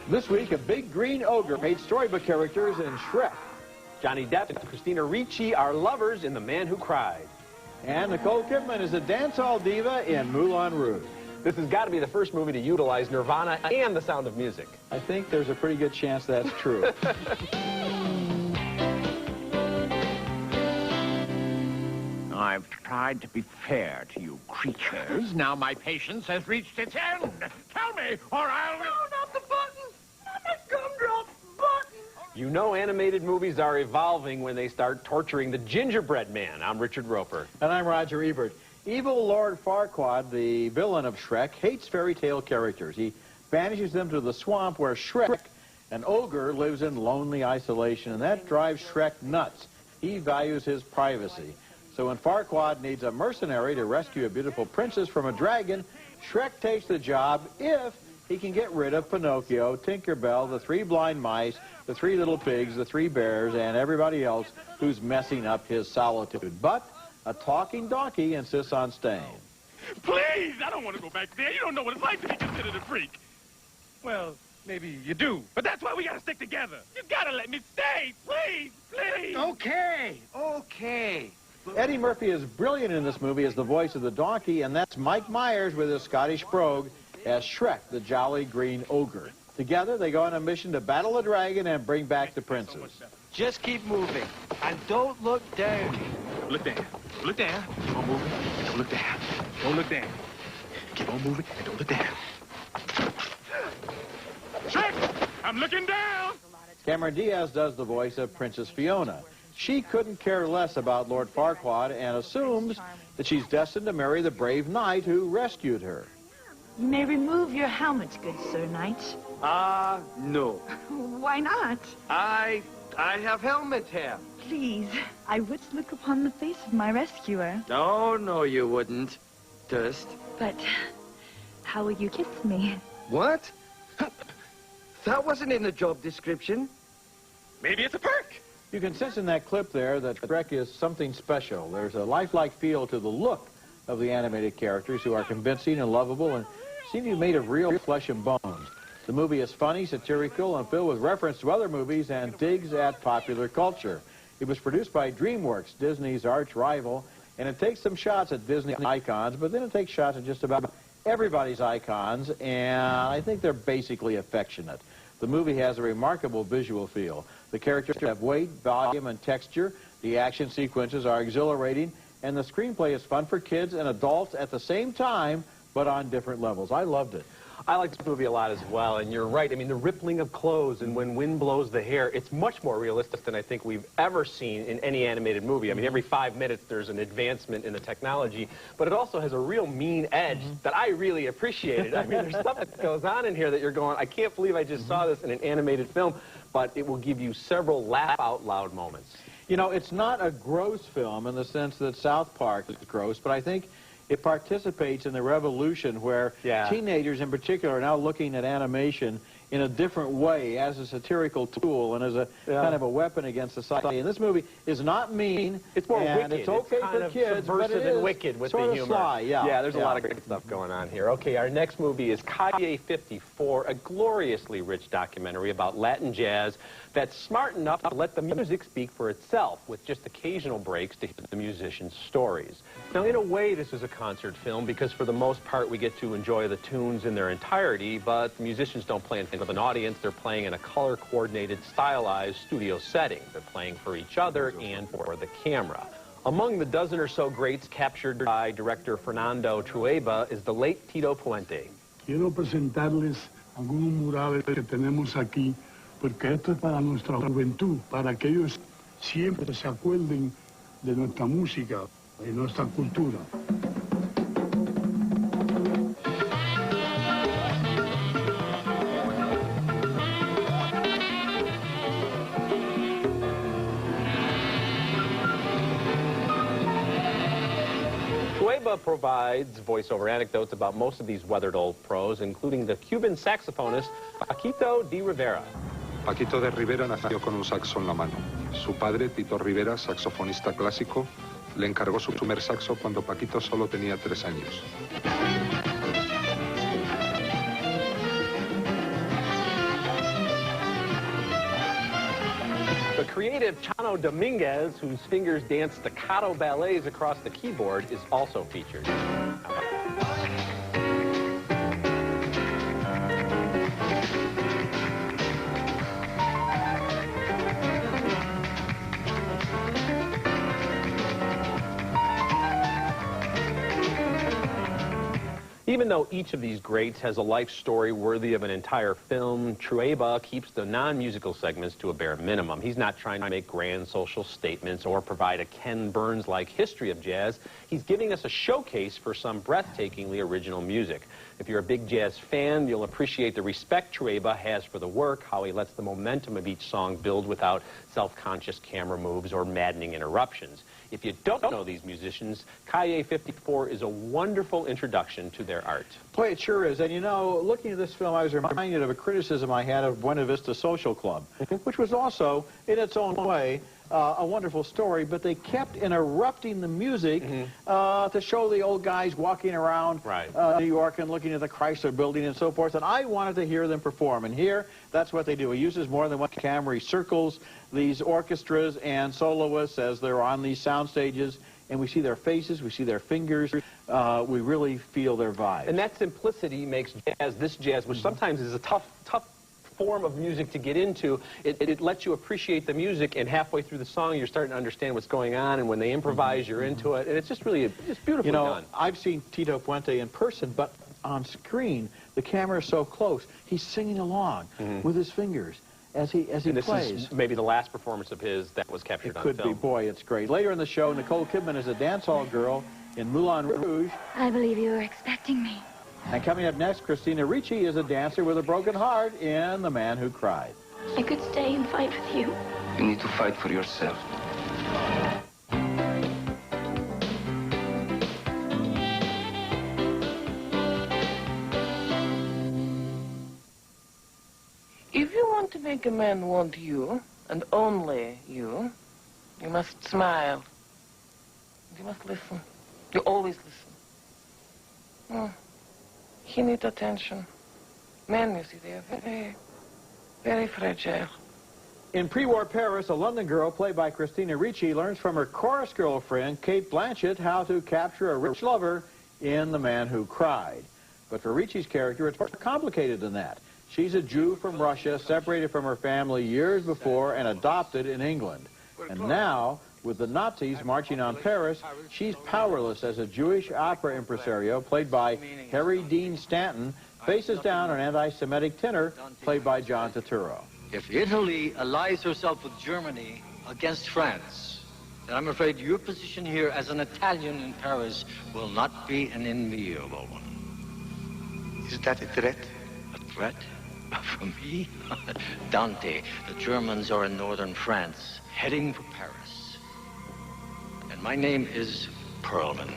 This week, a big green ogre made storybook characters in Shrek. Johnny Depp and Christina Ricci are lovers in The Man Who Cried. And Nicole Kidman is a dancehall diva in Moulin Rouge. This has got to be the first movie to utilize Nirvana and The Sound of Music. I think there's a pretty good chance that's true. I've tried to be fair to you creatures. Now my patience has reached its end. Tell me, or I'll... No, not the button! Not my gumdrop button! You know animated movies are evolving when they start torturing the gingerbread man. I'm Richard Roeper. And I'm Roger Ebert. Evil Lord Farquaad, the villain of Shrek, hates fairy tale characters. He banishes them to the swamp where Shrek, an ogre, lives in lonely isolation, and that drives Shrek nuts. He values his privacy. So when Farquaad needs a mercenary to rescue a beautiful princess from a dragon, Shrek takes the job if he can get rid of Pinocchio, Tinkerbell, the 3 blind mice, the 3 little pigs, the 3 bears, and everybody else who's messing up his solitude. But a talking donkey insists on staying. Please, I don't want to go back there. You don't know what it's like to be considered a freak. Well, maybe you do, but that's why we got to stick together. You got to let me stay, please, please. Okay, okay. Eddie Murphy is brilliant in this movie as the voice of the donkey, and that's Mike Myers with his Scottish brogue as Shrek, the jolly green ogre. Together, they go on a mission to battle a dragon and bring back the princess. Just keep moving, and don't look down. Look down. Look down. Keep on moving, and don't look down. Don't look down. Keep on moving, and don't look down. Shrek, I'm looking down. Cameron Diaz does the voice of Princess Fiona. She couldn't care less about Lord Farquaad and assumes that she's destined to marry the brave knight who rescued her. You may remove your helmet, good Sir Knight. No. Why not? I have helmet hair. Please, I would look upon the face of my rescuer. No, you wouldn't. Just. But how will you kiss me? What? That wasn't in the job description. Maybe it's a perk. You can sense in that clip there that Shrek is something special. There's a lifelike feel to the look of the animated characters who are convincing and lovable and seem to be made of real flesh and bones. The movie is funny, satirical, and filled with reference to other movies and digs at popular culture. It was produced by DreamWorks, Disney's arch rival, and it takes some shots at Disney icons, but then it takes shots at just about everybody's icons, and I think they're basically affectionate. The movie has a remarkable visual feel. The characters have weight, volume, and texture. The action sequences are exhilarating, and the screenplay is fun for kids and adults at the same time, but on different levels. I loved it. I like this movie a lot as well, and you're right. I mean, the rippling of clothes and when wind blows the hair, it's much more realistic than I think we've ever seen in any animated movie. I mean, every 5 minutes there's an advancement in the technology, but it also has a real mean edge that I really appreciated. I mean, there's stuff that goes on in here that you're going, I can't believe I just saw this in an animated film, but it will give you several laugh-out-loud moments. You know, it's not a gross film in the sense that South Park is gross, but I think it participates in the revolution where teenagers in particular are now looking at animation in a different way as a satirical tool and as a kind of a weapon against society. And this movie is not mean. It's more wicked. It's okay for kids, but it is and wicked with sort the of humor. Sly, yeah, there's a lot of great stuff going on here. Okay, our next movie is Calle 54, a gloriously rich documentary about Latin jazz that's smart enough to let the music speak for itself with just occasional breaks to hear the musicians' stories. Now, in a way, this is a concert film because for the most part we get to enjoy the tunes in their entirety, but the musicians don't play in front of an audience. They're playing in a color-coordinated, stylized studio setting. They're playing for each other and for the camera. Among the dozen or so greats captured by director Fernando Trueba is the late Tito Puente. Quiero presentarles algunos murales que tenemos aquí, porque esto es para nuestra juventud, para que ellos siempre se acuerden de nuestra música y nuestra cultura. Trueba provides voiceover anecdotes about most of these weathered old pros, including the Cuban saxophonist Paquito de Rivera. Paquito de Rivera nació con un saxo en la mano. Su padre, Tito Rivera, saxofonista clásico, le encargó su primer saxo cuando Paquito solo tenía 3 años. The creative Chano Dominguez, whose fingers dance staccato ballets across the keyboard, is also featured. Even though each of these greats has a life story worthy of an entire film, Trueba keeps the non-musical segments to a bare minimum. He's not trying to make grand social statements or provide a Ken Burns-like history of jazz. He's giving us a showcase for some breathtakingly original music. If you're a big jazz fan, you'll appreciate the respect Trueba has for the work, how he lets the momentum of each song build without self-conscious camera moves or maddening interruptions. If you don't know these musicians, Calle 54 is a wonderful introduction to their art. Boy, it sure is. And you know, looking at this film, I was reminded of a criticism I had of Buena Vista Social Club, which was also, in its own way, a wonderful story, but they kept interrupting the music to show the old guys walking around New York and looking at the Chrysler building and so forth, and I wanted to hear them perform. And here, that's what they do. He uses more than one camera. He circles these orchestras and soloists as they're on these sound stages, and we see their faces, we see their fingers, we really feel their vibe. And that simplicity makes jazz, this jazz, which sometimes is a tough form of music to get into, it lets you appreciate the music, and halfway through the song you're starting to understand what's going on, and when they improvise you're into it, and it's just really, it's beautifully done. I've seen Tito Puente in person, but on screen the camera is so close, he's singing along with his fingers as he plays. This is maybe the last performance of his that was captured on film. It could be. Boy, it's great. Later in the show, Nicole Kidman is a dance hall girl in Moulin Rouge. I believe you were expecting me. And coming up next, Christina Ricci is a dancer with a broken heart in The Man Who Cried. I could stay and fight with you. You need to fight for yourself. If you want to make a man want you, and only you, you must smile. You must listen. You always listen. Oh. He needs attention. Men, you see, they are very, very fragile. In pre-war Paris, a London girl played by Christina Ricci learns from her chorus girlfriend, Kate Blanchett, how to capture a rich lover in The Man Who Cried. But for Ricci's character, it's more complicated than that. She's a Jew from Russia, separated from her family years before and adopted in England. And now, with the Nazis marching on Paris, she's powerless as a Jewish opera impresario, played by Harry Dean Stanton, faces down an anti-Semitic tenor, played by John Turturro. If Italy allies herself with Germany against France, then I'm afraid your position here as an Italian in Paris will not be an enviable one. Is that a threat? A threat? From me? Dante, the Germans are in northern France, heading for Paris. And my name is Perlman.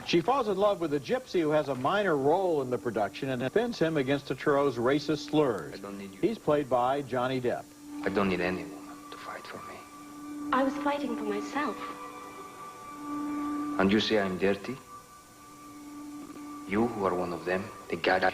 She falls in love with a gypsy who has a minor role in the production and defends him against Turturro's racist slurs. I don't need you. He's played by Johnny Depp. I don't need any woman to fight for me. I was fighting for myself. And you say I'm dirty? You who are one of them, the gadai,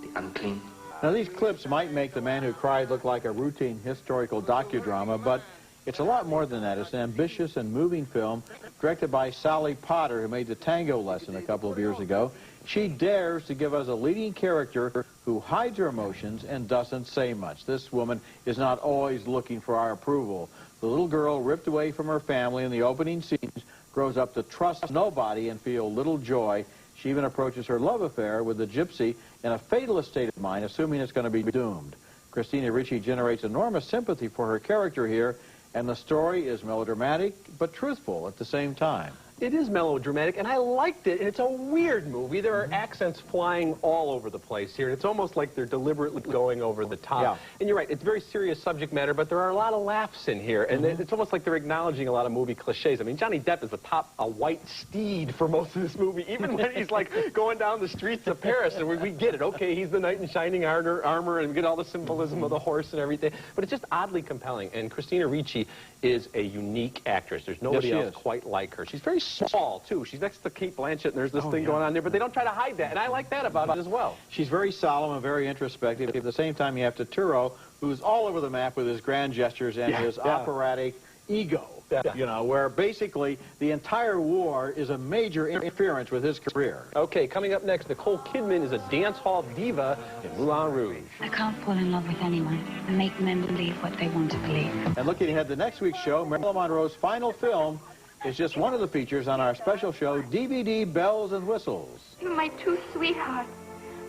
the unclean. Now, these clips might make The Man Who Cried look like a routine historical docudrama, but it's a lot more than that. It's an ambitious and moving film directed by Sally Potter, who made The Tango Lesson a couple of years ago. She dares to give us a leading character who hides her emotions and doesn't say much. This woman is not always looking for our approval. The little girl ripped away from her family in the opening scenes grows up to trust nobody and feel little joy. She even approaches her love affair with the gypsy in a fatalist state of mind, assuming it's going to be doomed. Christina Ricci generates enormous sympathy for her character here, and the story is melodramatic but truthful at the same time. It is melodramatic, and I liked it. It's a weird movie. There are accents flying all over the place here. It's almost like they're deliberately going over the top. Yeah. And you're right, it's very serious subject matter, but there are a lot of laughs in here, and it's almost like they're acknowledging a lot of movie cliches. I mean, Johnny Depp is a white steed for most of this movie, even when he's like going down the streets of Paris, and we get it. Okay, he's the knight in shining armor, and we get all the symbolism of the horse and everything, but it's just oddly compelling, and Christina Ricci is a unique actress. There's nobody else quite like her. She's very small, too. She's next to Kate Blanchett, and there's this thing going on there, but they don't try to hide that, and I like that about it as well. She's very solemn and very introspective. At the same time, you have Totoro, who's all over the map with his grand gestures and his operatic ego. You know, where basically the entire war is a major interference with his career. Okay, coming up next, Nicole Kidman is a dance hall diva in Moulin Rouge. I can't fall in love with anyone and make men believe what they want to believe. And looking ahead to next week's show, Marilyn Monroe's final film is just one of the features on our special show, DVD Bells and Whistles. You're my two sweethearts.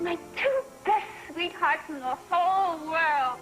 My two best sweethearts in the whole world.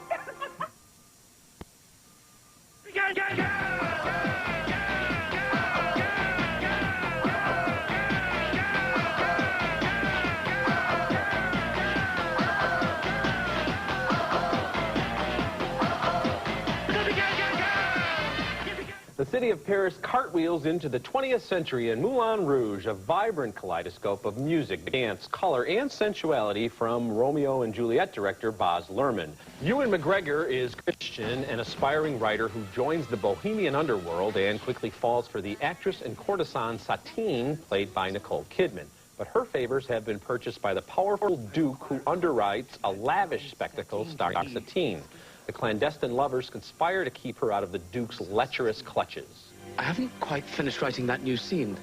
The city of Paris cartwheels into the 20th century in Moulin Rouge, a vibrant kaleidoscope of music, dance, color, and sensuality from Romeo and Juliet director Baz Luhrmann. Ewan McGregor is Christian, an aspiring writer who joins the bohemian underworld and quickly falls for the actress and courtesan Satine, played by Nicole Kidman. But her favors have been purchased by the powerful Duke who underwrites a lavish spectacle starring Satine. The clandestine lovers conspire to keep her out of the Duke's lecherous clutches. I haven't quite finished writing that new scene.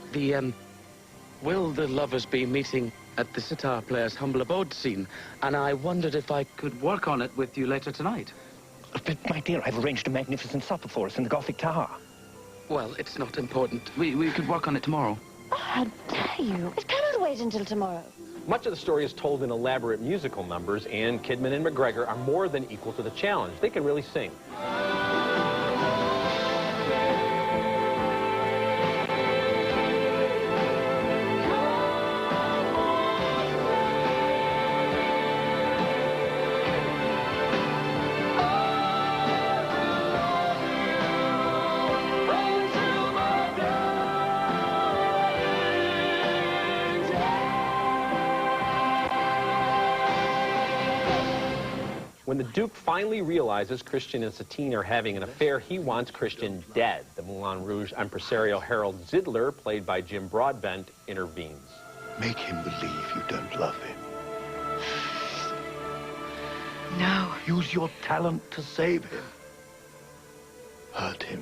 Will the lovers be meeting at the sitar player's humble abode scene? And I wondered if I could work on it with you later tonight. But, my dear, I've arranged a magnificent supper for us in the Gothic Tower. Well, it's not important. We could work on it tomorrow. Oh, how dare you? It cannot wait until tomorrow. Much of the story is told in elaborate musical numbers, and Kidman and McGregor are more than equal to the challenge. They can really sing. When the Duke finally realizes Christian and Satine are having an affair, he wants Christian dead. The Moulin Rouge impresario Harold Zidler, played by Jim Broadbent, intervenes. Make him believe you don't love him. No. Use your talent to save him. Hurt him.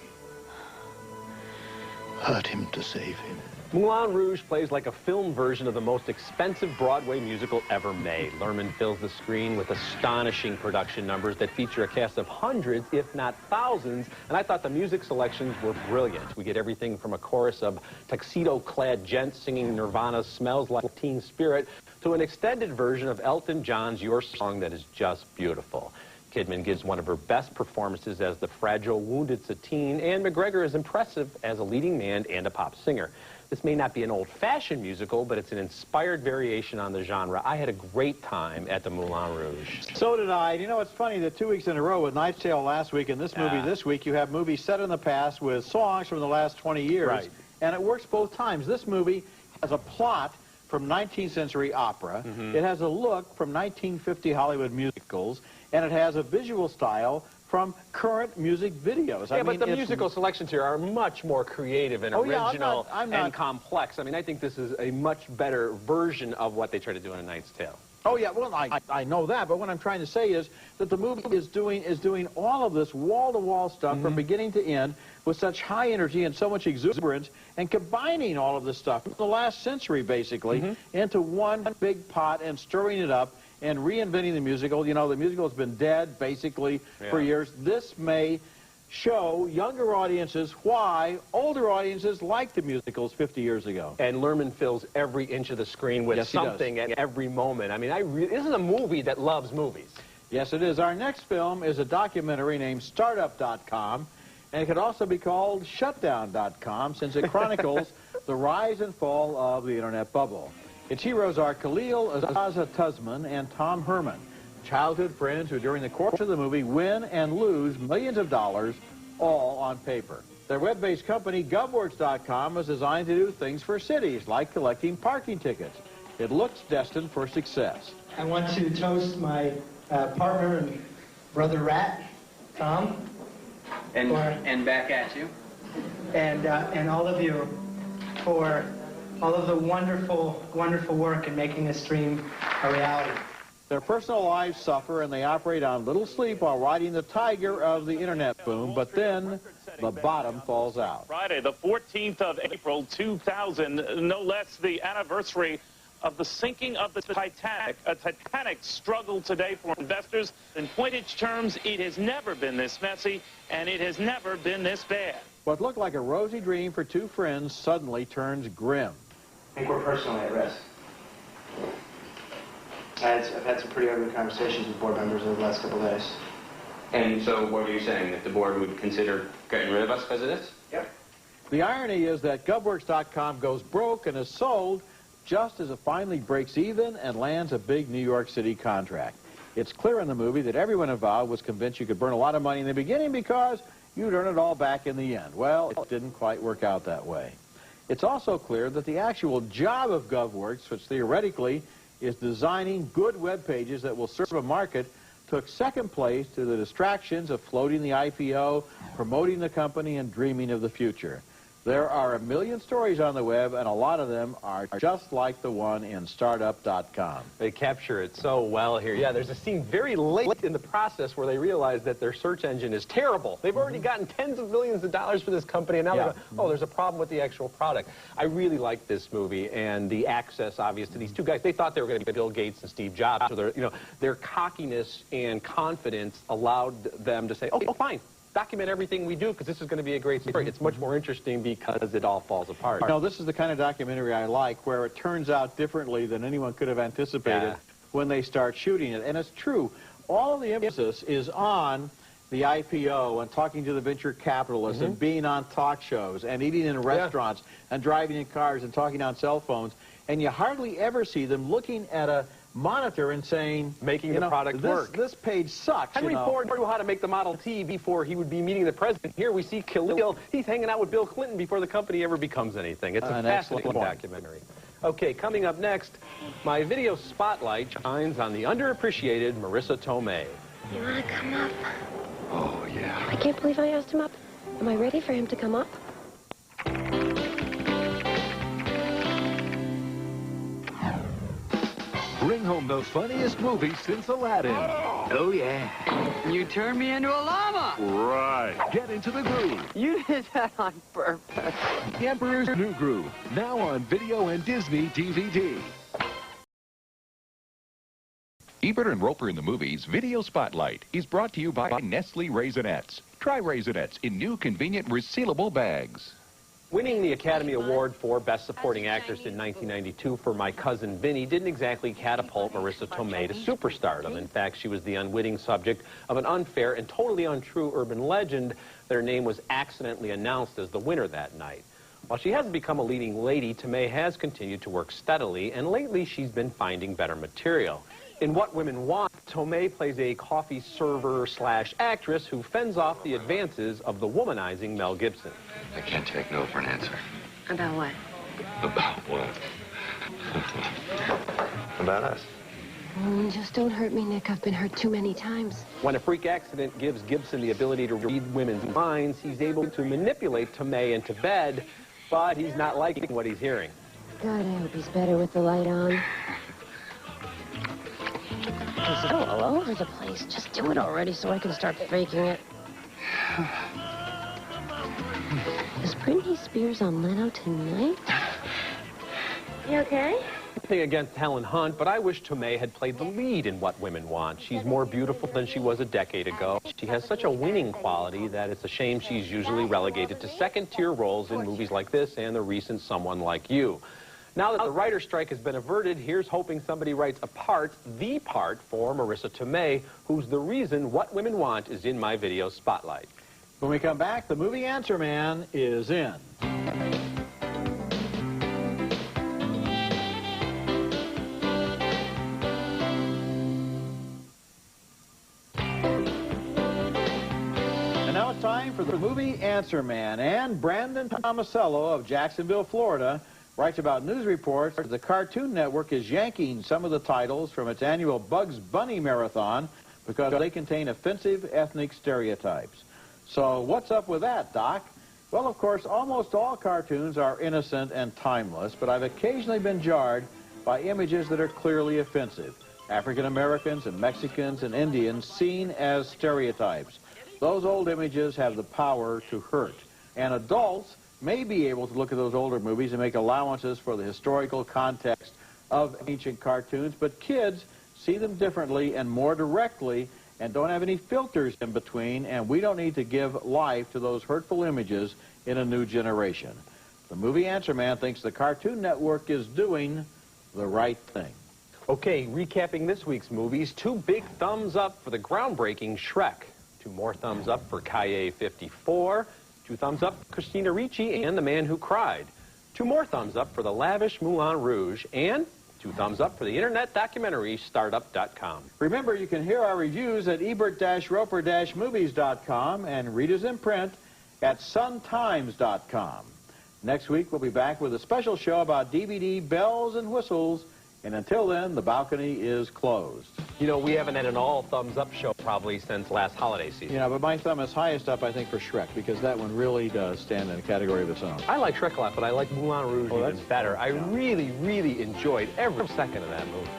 Hurt him to save him. Moulin Rouge plays like a film version of the most expensive Broadway musical ever made. Luhrmann fills the screen with astonishing production numbers that feature a cast of hundreds, if not thousands, and I thought the music selections were brilliant. We get everything from a chorus of tuxedo-clad gents singing Nirvana's Smells Like Teen Spirit to an extended version of Elton John's Your Song that is just beautiful. Kidman gives one of her best performances as the fragile, wounded Satine, and McGregor is impressive as a leading man and a pop singer. This may not be an old-fashioned musical, but it's an inspired variation on the genre. I had a great time at the Moulin Rouge. So did I. You know, it's funny that 2 weeks in a row with Knight's Tale last week and this movie this week, you have movies set in the past with songs from the last 20 years. Right. And it works both times. This movie has a plot from 19th century opera. It has a look from 1950 Hollywood musicals. And it has a visual style from current music videos. Yeah, but the musical selections here are much more creative and original and complex. I mean, I think this is a much better version of what they try to do in A Knight's Tale. Oh, yeah, well, I know that, but what I'm trying to say is that the movie is doing all of this wall-to-wall stuff from beginning to end with such high energy and so much exuberance and combining all of this stuff from the last century, basically, into one big pot and stirring it up and reinventing the musical. You know, the musical has been dead, basically, for years. This may show younger audiences why older audiences liked the musicals 50 years ago. And Luhrmann fills every inch of the screen with something at every moment. I mean, this is a movie that loves movies. Yes, it is. Our next film is a documentary named Startup.com, and it could also be called Shutdown.com, since it chronicles the rise and fall of the internet bubble. Its heroes are Khalil Azaza Tuzman and Tom Herman, childhood friends who during the course of the movie win and lose millions of dollars, all on paper. Their web-based company, Govworks.com, is designed to do things for cities, like collecting parking tickets. It looks destined for success. I want to toast my partner and brother Rat, Tom. And back at you. And all of you for all of the wonderful, wonderful work in making this dream a reality. Their personal lives suffer, and they operate on little sleep while riding the tiger of the internet boom, but then the bottom falls out. Friday, the 14th of April, 2000, no less the anniversary of the sinking of the Titanic. A Titanic struggle today for investors. In pointage terms, it has never been this messy, and it has never been this bad. What looked like a rosy dream for two friends suddenly turns grim. I think we're personally at risk. I've had some pretty ugly conversations with board members over the last couple of days. And so what were you saying, that the board would consider getting rid of us because of this? Yep. The irony is that GovWorks.com goes broke and is sold just as it finally breaks even and lands a big New York City contract. It's clear in the movie that everyone involved was convinced you could burn a lot of money in the beginning because you'd earn it all back in the end. Well, it didn't quite work out that way. It's also clear that the actual job of GovWorks, which theoretically is designing good web pages that will serve a market, took second place to the distractions of floating the IPO, promoting the company, and dreaming of the future. There are a million stories on the web, and a lot of them are just like the one in startup.com. They capture it so well here. Yeah, there's a scene very late in the process where they realize that their search engine is terrible. They've already gotten tens of millions of dollars for this company, and now they're going, oh, there's a problem with the actual product. I really like this movie, and the access, obvious, to these two guys. They thought they were going to be Bill Gates and Steve Jobs. So their cockiness and confidence allowed them to say, oh, fine. Document everything we do because this is going to be a great story. It's much more interesting because it all falls apart. No, this is the kind of documentary I like, where it turns out differently than anyone could have anticipated when they start shooting it. And it's true. All of the emphasis is on the IPO and talking to the venture capitalists and being on talk shows and eating in restaurants and driving in cars and talking on cell phones. And you hardly ever see them looking at a monitor and saying, making the product work. This page sucks. Henry Ford knew how to make the Model T before he would be meeting the president. Here we see Calle. He's hanging out with Bill Clinton before the company ever becomes anything. It's a fascinating documentary. Okay, coming up next, my video spotlight shines on the underappreciated Marisa Tomei. You want to come up? Oh, yeah. I can't believe I asked him up. Am I ready for him to come up? Bring home the funniest movie since Aladdin. Oh, yeah. You turned me into a llama. Right. Get into the groove. You did that on purpose. The Emperor's New Groove, now on video and Disney DVD. Ebert and Roeper in the Movies Video Spotlight is brought to you by Nestle Raisinets. Try Raisinets in new convenient resealable bags. Winning the Academy Award for Best Supporting Actress in 1992 for My Cousin Vinny didn't exactly catapult Marisa Tomei to superstardom. In fact, she was the unwitting subject of an unfair and totally untrue urban legend that her name was accidentally announced as the winner that night. While she hasn't become a leading lady, Tomei has continued to work steadily, and lately she's been finding better material. In What Women Want, Tomei plays a coffee server/actress who fends off the advances of the womanizing Mel Gibson. I can't take no for an answer. About what? About what? About us. Just don't hurt me, Nick. I've been hurt too many times. When a freak accident gives Gibson the ability to read women's minds, he's able to manipulate Tomei into bed, but he's not liking what he's hearing. God, I hope he's better with the light on. He's all over the place. Just do it already so I can start faking it. Is Britney Spears on Leno tonight? You okay? Nothing against Helen Hunt, but I wish Tomei had played the lead in What Women Want. She's more beautiful than she was a decade ago. She has such a winning quality that it's a shame she's usually relegated to second-tier roles in movies like this and the recent Someone Like You. Now that the writer's strike has been averted, here's hoping somebody writes the part for Marisa Tomei, who's the reason What Women Want is in my video spotlight. When we come back, the movie Answer Man is in. And now it's time for the movie Answer Man. And Brandon Tomasello of Jacksonville, Florida, writes about news reports that the Cartoon Network is yanking some of the titles from its annual Bugs Bunny Marathon because they contain offensive ethnic stereotypes. So what's up with that, Doc? Well, of course, almost all cartoons are innocent and timeless, but I've occasionally been jarred by images that are clearly offensive. African Americans and Mexicans and Indians seen as stereotypes. Those old images have the power to hurt. And adults may be able to look at those older movies and make allowances for the historical context of ancient cartoons, but kids see them differently and more directly and don't have any filters in between, and we don't need to give life to those hurtful images in a new generation. The Movie Answer Man thinks the Cartoon Network is doing the right thing. Okay, recapping this week's movies, 2 big thumbs up for the groundbreaking Shrek, 2 more thumbs up for Calle 54, 2 thumbs up for Christina Ricci and The Man Who Cried, 2 more thumbs up for the lavish Moulin Rouge, and 2 thumbs up for the internet documentary Startup.com. Remember, you can hear our reviews at Ebert-Roeper-Movies.com and read us in print at suntimes.com. Next week, we'll be back with a special show about DVD bells and whistles. And until then, the balcony is closed. You know, we haven't had an all-thumbs-up show probably since last holiday season. Yeah, but my thumb is highest up, I think, for Shrek, because that one really does stand in a category of its own. I like Shrek a lot, but I like Moulin Rouge even better. I really, really enjoyed every second of that movie.